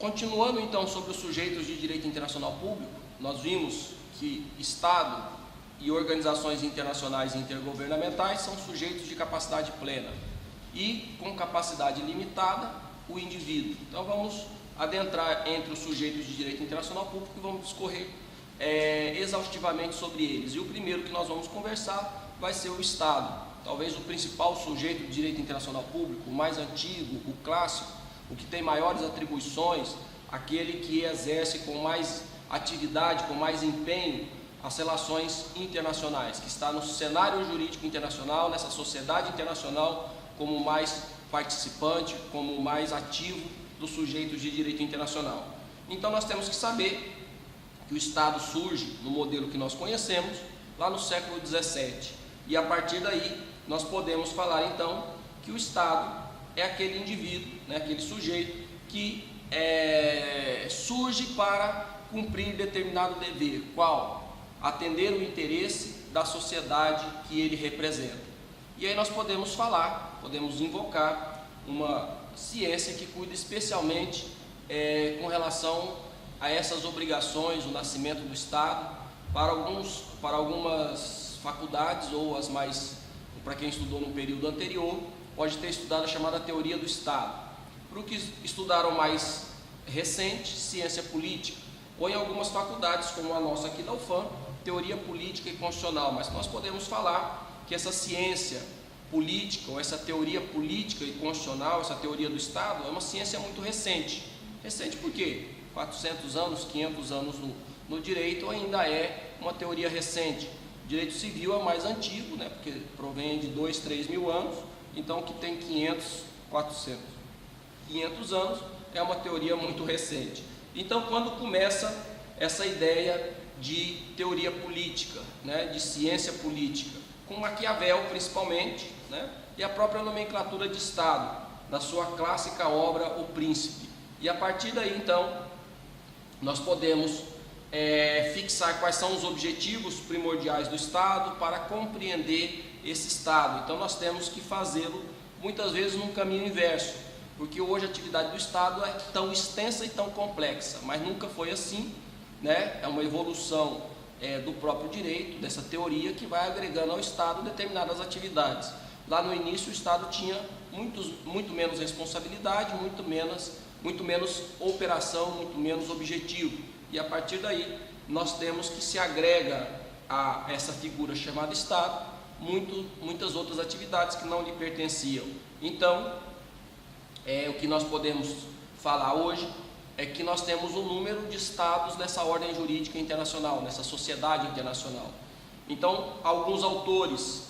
Continuando então sobre os sujeitos de direito internacional público, nós vimos que Estado e organizações internacionais e intergovernamentais são sujeitos de capacidade plena e com capacidade limitada o indivíduo. Então vamos adentrar entre os sujeitos de direito internacional público e vamos discorrer exaustivamente sobre eles. E o primeiro que nós vamos conversar vai ser o Estado, talvez o principal sujeito de direito internacional público, o mais antigo, o clássico, o que tem maiores atribuições, aquele que exerce com mais atividade, com mais empenho as relações internacionais, que está no cenário jurídico internacional, nessa sociedade internacional, como mais participante, como mais ativo dos sujeitos de direito internacional. Então nós temos que saber que o Estado surge no modelo que nós conhecemos, lá no século XVII, e a partir daí nós podemos falar então que o Estado é aquele indivíduo, né, aquele sujeito que surge para cumprir determinado dever. Qual? Atender o interesse da sociedade que ele representa. E aí nós podemos falar, podemos invocar uma ciência que cuida especialmente com relação a essas obrigações, o nascimento do Estado, para algumas faculdades ou as mais, para quem estudou no período anterior, pode ter estudado a chamada teoria do Estado. Para o que estudaram mais recente, ciência política, ou em algumas faculdades, como a nossa aqui da UFAM, teoria política e constitucional. Mas nós podemos falar que essa ciência política, ou essa teoria política e constitucional, essa teoria do Estado, é uma ciência muito recente. Recente por quê? 400 anos, 500 anos no direito ainda é uma teoria recente. O direito civil é mais antigo, né, porque provém de 2, 3 mil anos. Então, o que tem 500 anos é uma teoria muito recente. Então, quando começa essa ideia de teoria política, né, de ciência política, com Maquiavel principalmente, né, e a própria nomenclatura de Estado, na sua clássica obra O Príncipe. E a partir daí, então, nós podemos fixar quais são os objetivos primordiais do Estado para compreender esse Estado. Então nós temos que fazê-lo muitas vezes num caminho inverso, porque hoje a atividade do Estado é tão extensa e tão complexa, mas nunca foi assim, né? É uma evolução do próprio direito, dessa teoria que vai agregando ao Estado determinadas atividades. Lá no início o Estado tinha muito menos responsabilidade, muito menos operação, muito menos objetivo, e a partir daí nós temos que se agrega a essa figura chamada Estado muitas outras atividades que não lhe pertenciam. Então, o que nós podemos falar hoje é que nós temos um número de estados nessa ordem jurídica internacional, nessa sociedade internacional. Então, alguns autores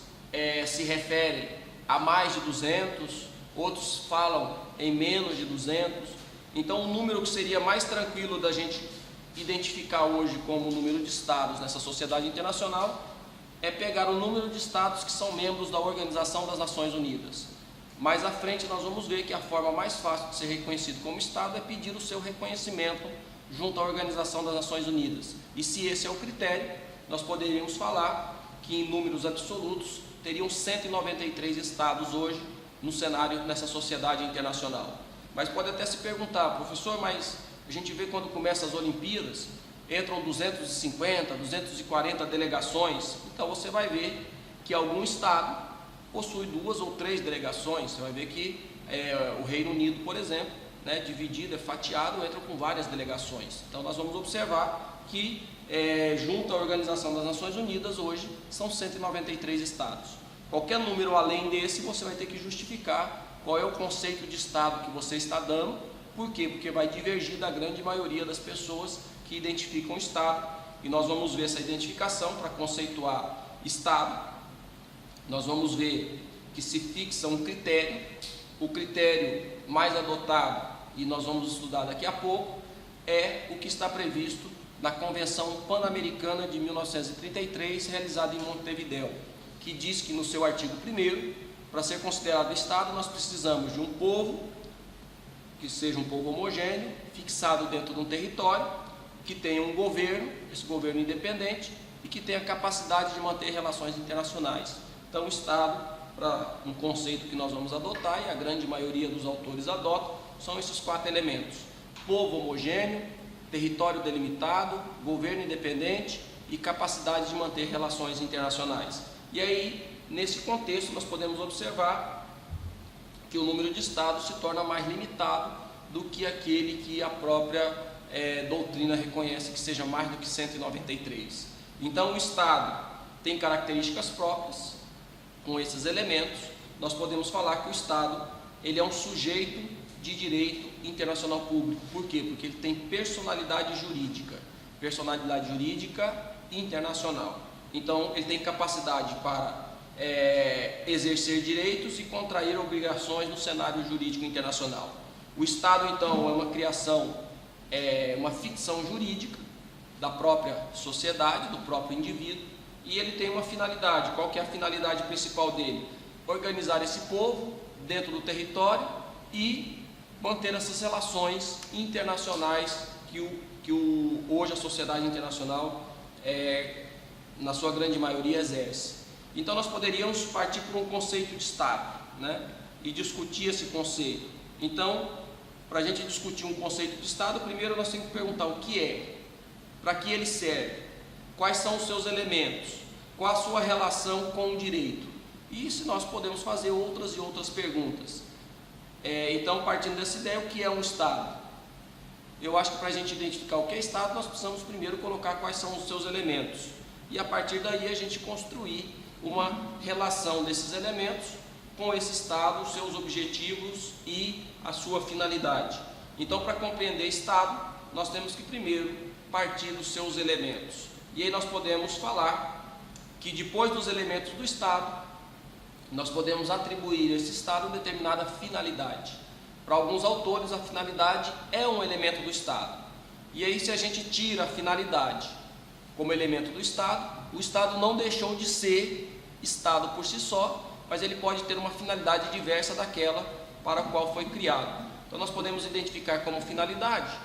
se referem a mais de 200, outros falam em menos de 200. Então, o número que seria mais tranquilo da gente identificar hoje como o número de estados nessa sociedade internacional é pegar o número de estados que são membros da Organização das Nações Unidas. Mais à frente nós vamos ver que a forma mais fácil de ser reconhecido como Estado é pedir o seu reconhecimento junto à Organização das Nações Unidas. E se esse é o critério, nós poderíamos falar que em números absolutos teriam 193 estados hoje no cenário nessa sociedade internacional. Mas pode até se perguntar, professor, mas a gente vê quando começam as Olimpíadas, entram 250, 240 delegações, então você vai ver que algum estado possui 2 ou 3 delegações. Você vai ver que o Reino Unido, por exemplo, né, dividido, fatiado, entra com várias delegações. Então nós vamos observar que junto à Organização das Nações Unidas hoje são 193 estados. Qualquer número além desse você vai ter que justificar qual é o conceito de Estado que você está dando. Por quê? Porque vai divergir da grande maioria das pessoas que identificam o Estado, e nós vamos ver essa identificação para conceituar Estado. Nós vamos ver que se fixa um critério, o critério mais adotado, e nós vamos estudar daqui a pouco, é o que está previsto na Convenção Pan-Americana de 1933, realizada em Montevidéu, que diz que no seu artigo 1º, para ser considerado Estado, nós precisamos de um povo, que seja um povo homogêneo, fixado dentro de um território, que tenha um governo, esse governo independente, e que tenha capacidade de manter relações internacionais. Então, o Estado, para um conceito que nós vamos adotar, e a grande maioria dos autores adotam, são esses 4 elementos. povo homogêneo, território delimitado, governo independente e capacidade de manter relações internacionais. E aí, nesse contexto, nós podemos observar que o número de estados se torna mais limitado do que aquele que a própria doutrina reconhece que seja mais do que 193. Então, o Estado tem características próprias. Com esses elementos, nós podemos falar que o Estado ele é um sujeito de direito internacional público. Por quê? Porque ele tem personalidade jurídica internacional. Então, ele tem capacidade para exercer direitos e contrair obrigações no cenário jurídico internacional. O Estado, então, é uma criação, uma ficção jurídica da própria sociedade, do próprio indivíduo, e ele tem uma finalidade. Qual que é a finalidade principal dele? Organizar esse povo dentro do território e manter essas relações internacionais que hoje a sociedade internacional, na sua grande maioria, exerce. Então, nós poderíamos partir por um conceito de Estado, né? E discutir esse conceito. Então, para a gente discutir um conceito de Estado, primeiro nós temos que perguntar o que é, para que ele serve, quais são os seus elementos, qual a sua relação com o direito. E se nós podemos fazer outras e outras perguntas. Então, partindo dessa ideia, o que é um Estado? Eu acho que para a gente identificar o que é Estado, nós precisamos primeiro colocar quais são os seus elementos. E a partir daí a gente construir uma relação desses elementos com esse Estado, os seus objetivos e a sua finalidade. Então, para compreender Estado, nós temos que primeiro partir dos seus elementos. E aí nós podemos falar que depois dos elementos do Estado, nós podemos atribuir a esse Estado determinada finalidade. Para alguns autores, a finalidade é um elemento do Estado. E aí, se a gente tira a finalidade como elemento do Estado, o Estado não deixou de ser Estado por si só, mas ele pode ter uma finalidade diversa daquela para a qual foi criado. Então, nós podemos identificar como finalidade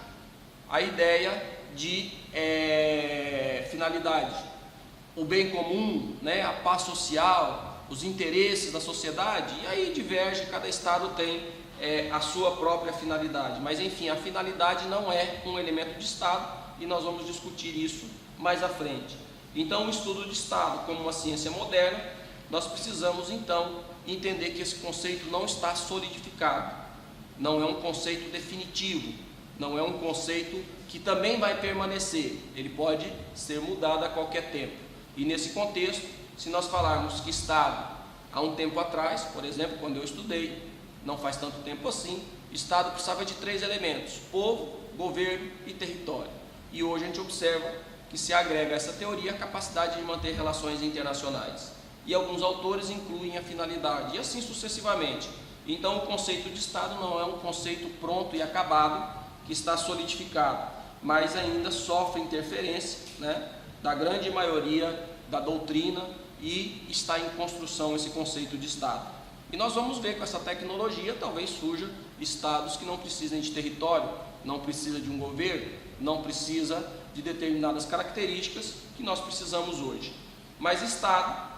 a ideia de finalidade, o bem comum, né, a paz social, os interesses da sociedade, e aí diverge, cada Estado tem a sua própria finalidade. Mas, enfim, a finalidade não é um elemento de Estado, e nós vamos discutir isso mais à frente. Então, o estudo de Estado como uma ciência moderna, nós precisamos então entender que esse conceito não está solidificado, não é um conceito definitivo, não é um conceito que também vai permanecer, ele pode ser mudado a qualquer tempo. E nesse contexto, se nós falarmos que Estado, há um tempo atrás, por exemplo, quando eu estudei, não faz tanto tempo assim, Estado precisava de 3 elementos: povo, governo e território. E hoje a gente observa que se agrega a essa teoria a capacidade de manter relações internacionais. E alguns autores incluem a finalidade, e assim sucessivamente. Então, o conceito de Estado não é um conceito pronto e acabado, que está solidificado, mas ainda sofre interferência, né, da grande maioria da doutrina, e está em construção esse conceito de Estado. E nós vamos ver com essa tecnologia, talvez surjam Estados que não precisem de território, não precisa de um governo, não precisa de determinadas características que nós precisamos hoje. Mas Estado,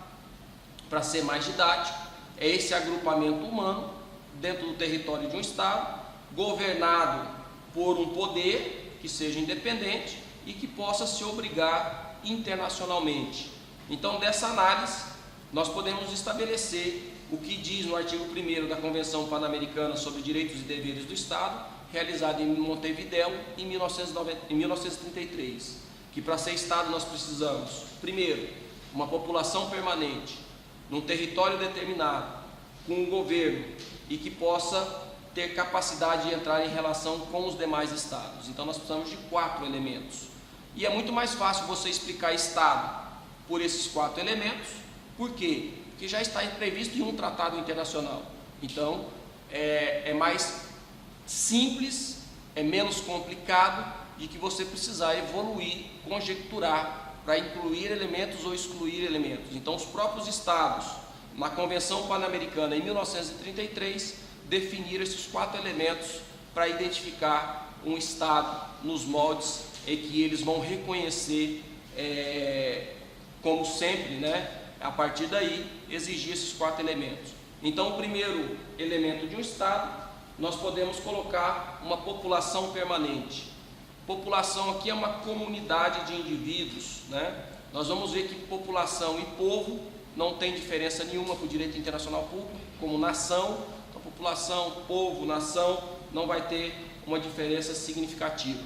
para ser mais didático, é esse agrupamento humano dentro do território de um Estado, governado por um poder que seja independente e que possa se obrigar internacionalmente. Então, dessa análise, nós podemos estabelecer o que diz no artigo 1º da Convenção Pan-Americana sobre Direitos e Deveres do Estado, realizada em Montevidéu em 1933, que para ser Estado nós precisamos, primeiro, uma população permanente, num território determinado, com um governo e que possa ter capacidade de entrar em relação com os demais Estados. Então nós precisamos de 4 elementos. E é muito mais fácil você explicar Estado por esses 4 elementos. Por quê? Porque já está previsto em um tratado internacional. Então é mais simples, é menos complicado de que você precisar evoluir, conjecturar para incluir elementos ou excluir elementos. Então, os próprios Estados, na Convenção Pan-Americana em 1933, definiram esses 4 elementos para identificar um Estado nos moldes em que eles vão reconhecer, como sempre, né, a partir daí, exigir esses 4 elementos. Então, o primeiro elemento de um Estado nós podemos colocar uma população permanente. População aqui é uma comunidade de indivíduos, né? Nós vamos ver que população e povo não tem diferença nenhuma para o direito internacional público, como nação. Então, população, povo, nação não vai ter uma diferença significativa.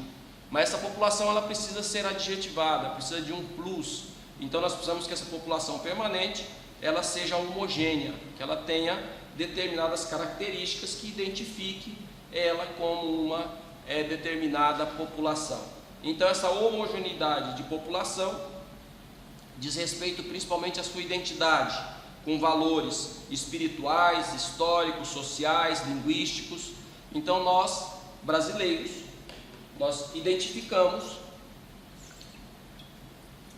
Mas essa população ela precisa ser adjetivada, precisa de um plus. Então nós precisamos que essa população permanente ela seja homogênea, que ela tenha determinadas características que identifique ela como uma determinada população. Então essa homogeneidade de população diz respeito principalmente à sua identidade, com valores espirituais, históricos, sociais, linguísticos. Então nós, brasileiros, nós identificamos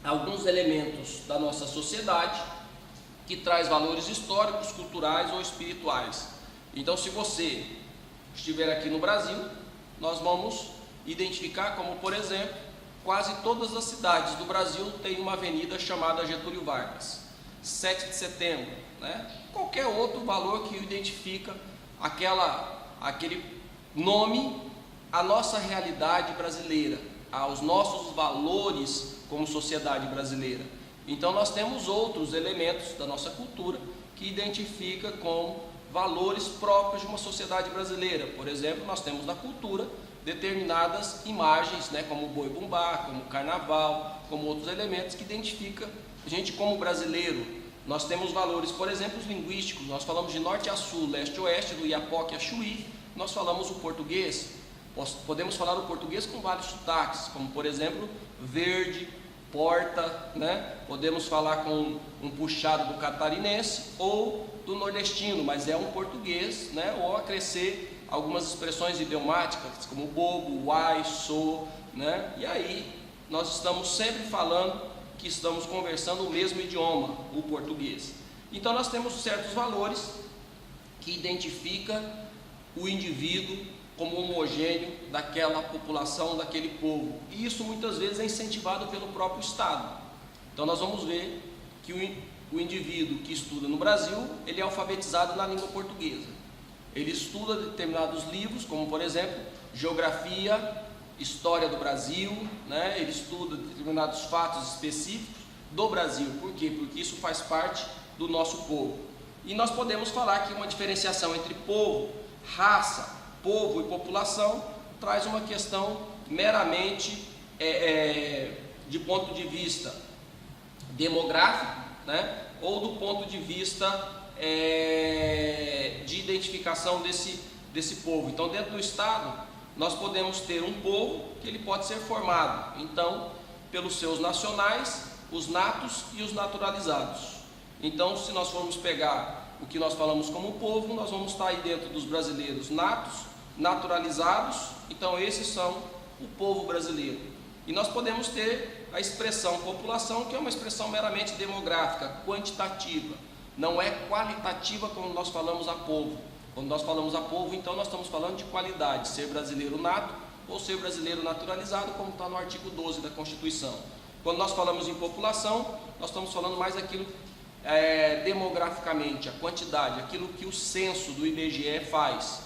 alguns elementos da nossa sociedade que traz valores históricos, culturais ou espirituais. Então, se você estiver aqui no Brasil, nós vamos identificar como, por exemplo, quase todas as cidades do Brasil têm uma avenida chamada Getúlio Vargas, 7 de setembro, né? Qualquer outro valor que identifica aquele nome, a nossa realidade brasileira, aos nossos valores como sociedade brasileira. Então nós temos outros elementos da nossa cultura que identifica como valores próprios de uma sociedade brasileira. Por exemplo, nós temos na cultura determinadas imagens, né, como o boi-bumbá, como o carnaval, como outros elementos que identificam a gente como brasileiro. Nós temos valores, por exemplo, os linguísticos. Nós falamos de norte a sul, leste a oeste, do Iapoque a Chuí. Nós falamos o português. Podemos falar o português com vários sotaques, como por exemplo, verde, porta, né? Podemos falar com um puxado do catarinense ou do nordestino, mas é um português, né? Ou acrescer algumas expressões idiomáticas, como bobo, uai, sou, né? E aí nós estamos sempre falando que estamos conversando o mesmo idioma, o português. Então nós temos certos valores que identificam o indivíduo como homogêneo daquela população, daquele povo. E isso muitas vezes é incentivado pelo próprio Estado. Então nós vamos ver que o indivíduo que estuda no Brasil, ele é alfabetizado na língua portuguesa. Ele estuda determinados livros, como por exemplo, geografia, história do Brasil, né? Ele estuda determinados fatos específicos do Brasil. Por quê? Porque isso faz parte do nosso povo. E nós podemos falar que uma diferenciação entre povo, raça, povo e população traz uma questão meramente de ponto de vista demográfico, né? Ou do ponto de vista de identificação desse povo. Então, dentro do Estado, nós podemos ter um povo que ele pode ser formado, então, pelos seus nacionais, os natos e os naturalizados. Então, se nós formos pegar o que nós falamos como povo, nós vamos estar aí dentro dos brasileiros natos, naturalizados. Então esses são o povo brasileiro. E nós podemos ter a expressão população, que é uma expressão meramente demográfica, quantitativa, não é qualitativa quando nós falamos a povo. Quando nós falamos a povo, então nós estamos falando de qualidade, ser brasileiro nato ou ser brasileiro naturalizado, como está no artigo 12 da Constituição. Quando nós falamos em população, nós estamos falando mais aquilo demograficamente, a quantidade, aquilo que o censo do IBGE faz.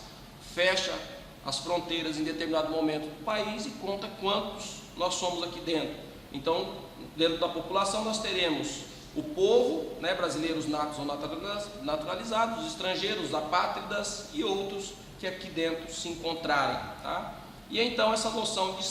Fecha as fronteiras em determinado momento do país e conta quantos nós somos aqui dentro. Então, dentro da população nós teremos o povo, né, brasileiros natos ou naturalizados, os estrangeiros, apátridas e outros que aqui dentro se encontrarem, tá? E então essa noção de